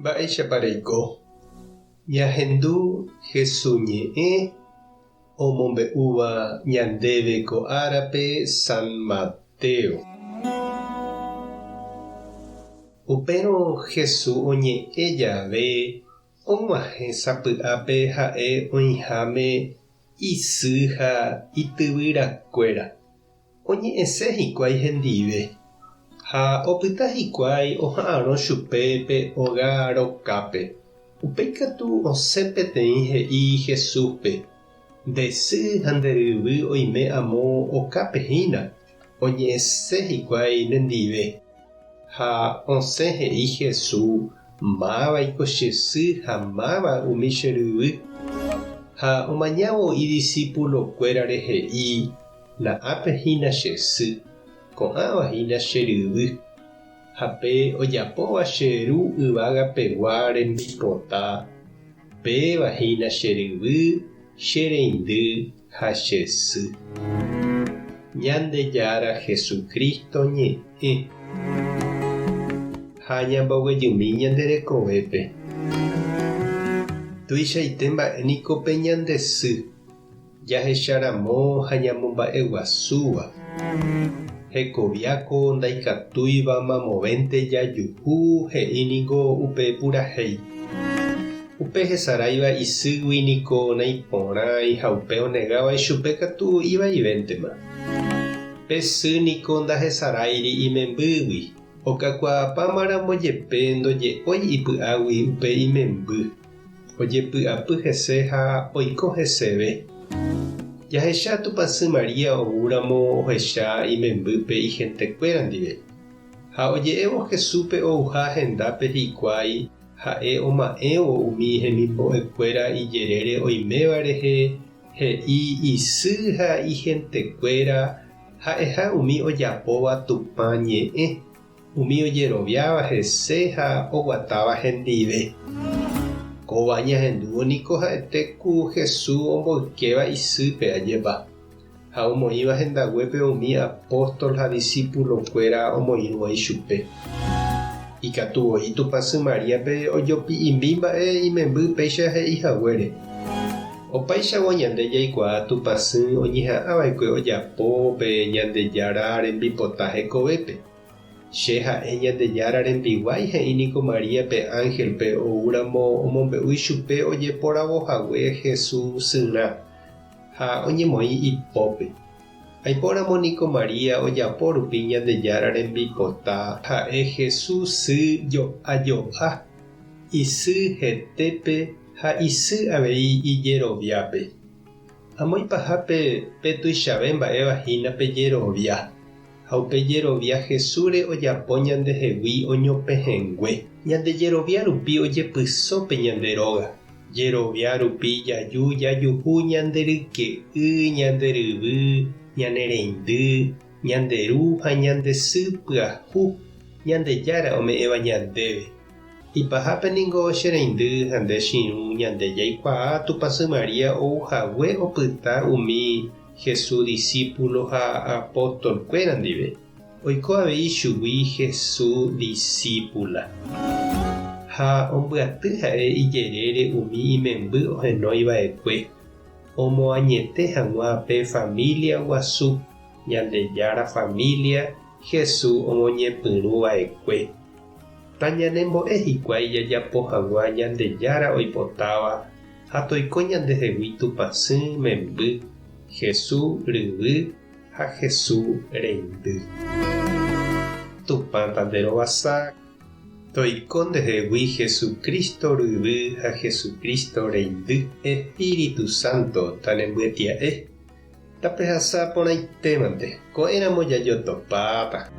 Mba'éichapareiko. Ñahendu Jesús ñe'ẽ omombe'úva ñandéve ko árape San Mateo. Upérõ Jesús oñe'ẽ jave og̃uahẽ sapy'ápe ha'e oĩháme isy ha ityvyrakuéra. Oñe'ẽse hikuái hendive ha opyta hikuái oha'ãrõ chupe pe óga rokápe. Upéi katu osẽ peteĩ he'i Jesúspe. Ndesy ha nderyvy oime amo okapehína. Oñe'ẽse hikuái nendive ha osẽ he'i Jesús mávako che sy ha máva umi che ryvy. Ha omañávo idiscípulokuéra rehe'i na'ápehína che sy, ko'ãvahína che ryvy. Hape ojapóva che ru yvagapegua rembipotã, pévahína che ryvy, che reindy ha che sy. Ñandejára Jesukristo ñe'ẽ ha ñamboguejymi ñanderekovépe. Tuichaite mba'éniko pe ñande sy jahecharamo ha ñamomba'eguasúva. Hekoviáko ndaikatúiva mamovénte jajuhu he'íniko upe purahéi. Upe hesaráiva isýguiniko naiporãi ha upe onegáva ichupe katu ivaivéntema. Pesýniko ndahesaráiri imembýgui. Okakuaapámaramo jepe ndoje'ói ipy'águi upe imemby. Ojepy'apy hese ha oiko heseve. Jahecha Tupãsy Maria oúramo ohecha imembýpe igentekuéra ndive. Ha oje'évo Jesúspe ouha hendápe hikuái ha'e oma'ẽvo umi hemimbo'ekuéra ijerére oiméva rehe he'i isy ha igentekuéra ha'eha umi ojapóva Tupã ñe'ẽ. Umi ojeroviáva hese ha oguatáva hendive. Kóva ñahendúvo niko ha'etéku Jesús omboykéva isýpe ajépa. Ha omoĩva hendaguépe umi apóstol ha discípulokuéra omoĩrũva ichupe. Ikatuvoi Tupãsy Mariape ojopi'imbi mba'e imemby péicha he'ihaguére. Opaichagua ñande jaikuaa Tupãsy oñeha'ãva'ekue ojapo pe Ñandejára rembipota hekovépe. Che ha'e Ñandejára rembiguái he'íniko Maria pe ángelpe oúramo omombe'úi chupe ojeporavohague Jesús sy'rã ha oñemoĩ ipópe. Aipóramo niko Maria ojapo rupi Ñandejára rembipota ha'e Jesús sy jo'ajo'a isy hetépe ha isy avei ijeroviápe. Amo ipahápe pe tuichave mba'evahína pe jerovia. Ha upe jerovia Jesúsre ojapo ñandehegui oñopehẽngue. Ñande jerovia rupi ojepysópe ñanderóga. Jerovia rupi jajuhu ñanderyke'y, ñanderyvy, ñanereindy, ñanderu ha ñandesy pyahu. Ñandejára ome'ẽva ñandéve. Ipahápe ningo chereindy ha nde chiru ñande jaikuaa Tupãsy Maria ouhague opyta umi Jesús discípulo ha apóstolkuéra ndive. Oiko avei chugui Jesús discípula. Ha ombyaty ha'e ijerére umi imemby ohenóiva'ekue. Omoañete hag̃ua pe familia guasu. Ñandejára familia Jesús omoñepyrũva'ekue. Ta ñanembo'e hikuái jajapo hag̃ua Ñandejára oipotáva ha toiko ñandehegui Tupãsy memby. Jesús ryvy ha Jesús reindy. Tupã tanderovasa toiko ndehegui Jesucristo ryvy ha Jesucristo reindy. Espíritu Santo tanembyatia'e. Tapehasa porãitémante ko'ẽramo jajotopáta.